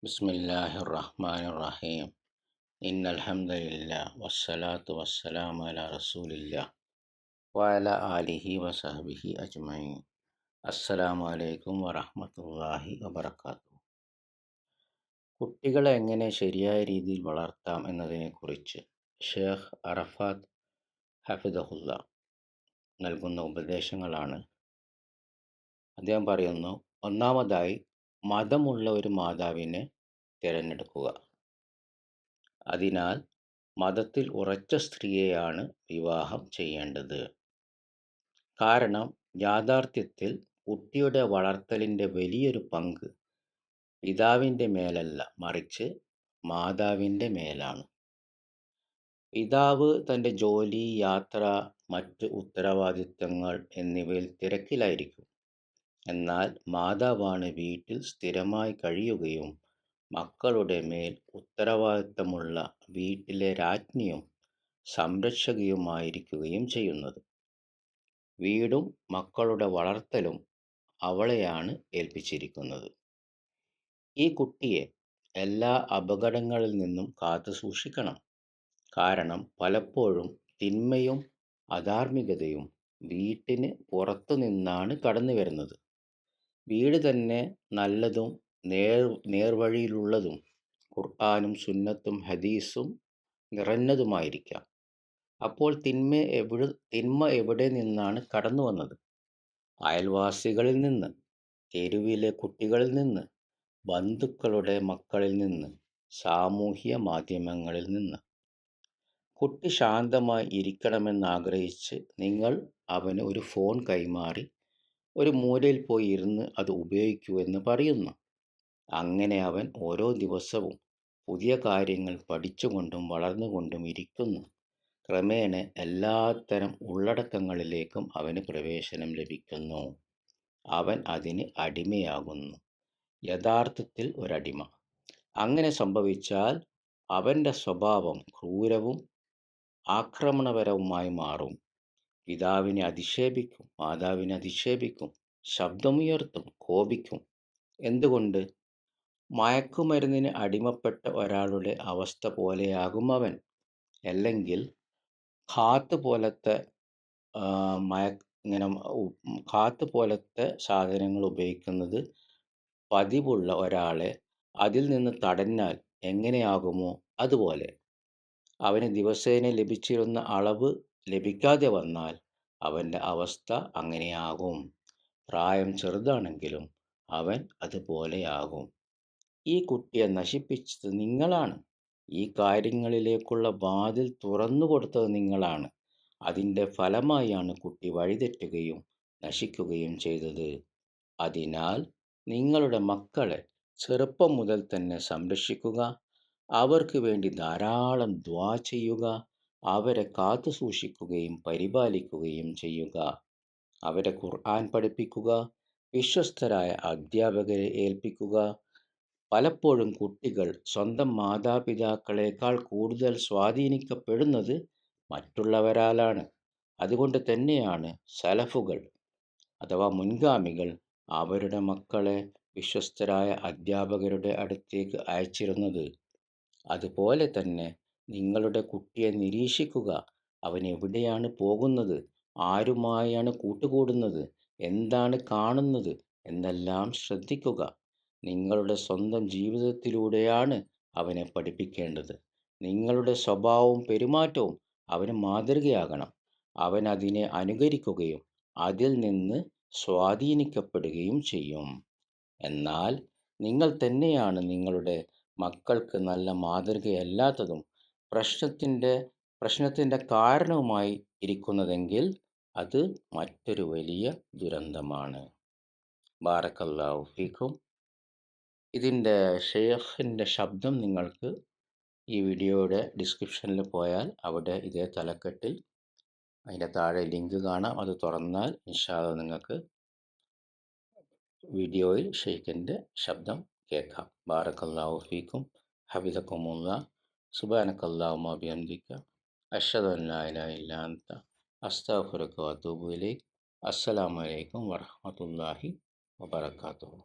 ബിസ്മില്ലാഹിർ റഹ്മാനിർ റഹീം. ഇന്നൽ ഹംദലില്ലാഹ് വസ്സലാത്തു വസ്സലാമു അലാ റസൂലില്ലാഹ് വഅലാ ആലിഹി വസഹ്ബിഹി അജ്മഈൻ. അസ്സലാമു അലൈക്കും വറഹ്മത്തുള്ളാഹി വബറകാതുഹു. കുട്ടികളെ എങ്ങനെ ശരിയായ രീതിയിൽ വളർത്താം എന്നതിനെക്കുറിച്ച് ഷേഖ് അറഫാത്ത് ഹഫിദഹുല്ല നൽകുന്ന ഉപദേശങ്ങളാണ്. അദ്ദേഹം പറയുന്നു, ഒന്നാമതായി മതമുള്ള ഒരു മാതാവിനെ തിരഞ്ഞെടുക്കുക. അതിനാൽ മതത്തിൽ ഉറച്ച സ്ത്രീയെയാണ് വിവാഹം ചെയ്യേണ്ടത്. കാരണം യാഥാർത്ഥ്യത്തിൽ കുട്ടിയുടെ വളർത്തലിൻ്റെ വലിയൊരു പങ്ക് പിതാവിൻ്റെ മേലല്ല, മറിച്ച് മാതാവിൻ്റെ മേലാണ്. പിതാവ് തൻ്റെ ജോലി, യാത്ര, മറ്റ് ഉത്തരവാദിത്തങ്ങൾ എന്നിവയിൽ തിരക്കിലായിരിക്കും. എന്നാൽ മാതാവാണ് വീട്ടിൽ സ്ഥിരമായി കഴിയുകയും മക്കളുടെ മേൽ ഉത്തരവാദിത്തമുള്ള വീട്ടിലെ രാജ്ഞിയും സംരക്ഷകയുമായിരിക്കുകയും ചെയ്യുന്നത്. വീടും മക്കളുടെ വളർത്തലും അവളെയാണ് ഏൽപ്പിച്ചിരിക്കുന്നത്. ഈ കുട്ടിയെ എല്ലാ അപകടങ്ങളിൽ നിന്നും കാത്തു സൂക്ഷിക്കണം. കാരണം പലപ്പോഴും തിന്മയും അധാർമികതയും വീട്ടിന് പുറത്തു നിന്നാണ് കടന്നു വരുന്നത്. വീട് തന്നെ നല്ലതും നേർവഴിയിലുള്ളതും ഖുർആനും സുന്നത്തും ഹദീസും നിറഞ്ഞതുമായിരിക്കാം. അപ്പോൾ തിന്മ എവിടെ നിന്നാണ് കടന്നു വന്നത്? അയൽവാസികളിൽ നിന്ന്, തെരുവിലെ കുട്ടികളിൽ നിന്ന്, ബന്ധുക്കളുടെ മക്കളിൽ നിന്ന്, സാമൂഹ്യ മാധ്യമങ്ങളിൽ നിന്ന്. കുട്ടി ശാന്തമായി ഇരിക്കണമെന്നാഗ്രഹിച്ച് നിങ്ങൾ അവന് ഒരു ഫോൺ കൈമാറി ഒരു മൂലയിൽ പോയി ഇരുന്ന് അത് ഉപയോഗിക്കൂ എന്ന് പറയുന്നു. അങ്ങനെ അവൻ ഓരോ ദിവസവും പുതിയ കാര്യങ്ങൾ പഠിച്ചുകൊണ്ടും വളർന്നുകൊണ്ടും ഇരിക്കുന്നു. ക്രമേണ എല്ലാത്തരം ഉള്ളടക്കങ്ങളിലേക്കും അവന് പ്രവേശനം ലഭിക്കുന്നു. അവൻ അതിന് അടിമയാകുന്നു. യഥാർത്ഥത്തിൽ ഒരടിമ. അങ്ങനെ സംഭവിച്ചാൽ അവൻ്റെ സ്വഭാവം ക്രൂരവും ആക്രമണപരവുമായി മാറും. പിതാവിനെ അധിക്ഷേപിക്കും, മാതാവിനെ അധിക്ഷേപിക്കും, ശബ്ദമുയർത്തും, കോപിക്കും. എന്തുകൊണ്ട്? മയക്കുമരുന്നിന് അടിമപ്പെട്ട ഒരാളുടെ അവസ്ഥ പോലെയാകും അവൻ. അല്ലെങ്കിൽ ഖാത്ത് പോലത്തെ ഖാത്ത് പോലത്തെ സാധനങ്ങൾ ഉപയോഗിക്കുന്നത് പതിവുള്ള ഒരാളെ അതിൽ നിന്ന് തടഞ്ഞാൽ എങ്ങനെയാകുമോ അതുപോലെ. അവന് ദിവസേന ലഭിച്ചിരുന്ന അളവ് ലഭിക്കാതെ വന്നാൽ അവൻ്റെ അവസ്ഥ അങ്ങനെയാകും. പ്രായം ചെറുതാണെങ്കിലും അവൻ അതുപോലെയാകും. ഈ കുട്ടിയെ നശിപ്പിച്ചത് നിങ്ങളാണ്. ഈ കാര്യങ്ങളിലേക്കുള്ള വാതിൽ തുറന്നു കൊടുത്തത് നിങ്ങളാണ്. അതിൻ്റെ ഫലമായാണ് കുട്ടി വഴിതെറ്റുകയും നശിക്കുകയും ചെയ്തത്. അതിനാൽ നിങ്ങളുടെ മക്കളെ ചെറുപ്പം മുതൽ തന്നെ സംരക്ഷിക്കുക. അവർക്ക് വേണ്ടി ധാരാളം ദുആ ചെയ്യുക. അവരെ കാത്തു സൂക്ഷിക്കുകയും പരിപാലിക്കുകയും ചെയ്യുക. അവരെ ഖുർആൻ പഠിപ്പിക്കുക. വിശ്വസ്തരായ അധ്യാപകരെ ഏൽപ്പിക്കുക. പലപ്പോഴും കുട്ടികൾ സ്വന്തം മാതാപിതാക്കളെക്കാൾ കൂടുതൽ സ്വാധീനിക്കപ്പെടുന്നത് മറ്റുള്ളവരാലാണ്. അതുകൊണ്ട് തന്നെയാണ് സലഫുകൾ അഥവാ മുൻഗാമികൾ അവരുടെ മക്കളെ വിശ്വസ്തരായ അധ്യാപകരുടെ അടുത്തേക്ക് അയച്ചിരുന്നത്. അതുപോലെ തന്നെ നിങ്ങളുടെ കുട്ടിയെ നിരീക്ഷിക്കുക. അവൻ എവിടെയാണ് പോകുന്നത്, ആരുമായാണ് കൂട്ടുകൂടുന്നത്, എന്താണ് കാണുന്നത് എന്നെല്ലാം ശ്രദ്ധിക്കുക. നിങ്ങളുടെ സ്വന്തം ജീവിതത്തിലൂടെയാണ് അവനെ പഠിപ്പിക്കേണ്ടത്. നിങ്ങളുടെ സ്വഭാവവും പെരുമാറ്റവും അവന് മാതൃകയാകണം. അവൻ അതിനെ അനുകരിക്കുകയും അതിൽ നിന്ന് സ്വാധീനിക്കപ്പെടുകയും ചെയ്യും. എന്നാൽ നിങ്ങൾ തന്നെയാണ് നിങ്ങളുടെ മക്കൾക്ക് നല്ല മാതൃകയല്ലാത്തതും പ്രശ്നത്തിൻ്റെ കാരണവുമായി ഇരിക്കുന്നതെങ്കിൽ അത് മറ്റൊരു വലിയ ദുരന്തമാണ്. ബാറക്കല്ലാഹു ഫീക്കും. ഇതിൻ്റെ ഷെയ്ഖിൻ്റെ ശബ്ദം നിങ്ങൾക്ക് ഈ വീഡിയോയുടെ ഡിസ്ക്രിപ്ഷനിൽ പോയാൽ അവിടെ ഇതേ തലക്കെട്ടിൽ അതിൻ്റെ താഴെ ലിങ്ക് കാണാം. അത് തുറന്നാൽ ഇൻഷാ അല്ലാഹ് നിങ്ങൾക്ക് വീഡിയോയിൽ ഷെയ്ഖിൻ്റെ ശബ്ദം കേൾക്കാം. ബാറക്കല്ലാഹു ഫീക്കും. ഹഫിദക്കുമുല്ലാഹ്. സുബ്ഹാനക്കല്ലാഹുമ്മ ബിഹംദിക അഷ്ഹദു അൻ ലാ ഇലാഹ ഇല്ലാ അൻത അസ്തഗ്ഫിറുക വഅതൂബു ഇലൈക്. അസ്സലാമു അലൈക്കും വറഹ്മത്തുള്ളാഹി വബറകാതുഹു.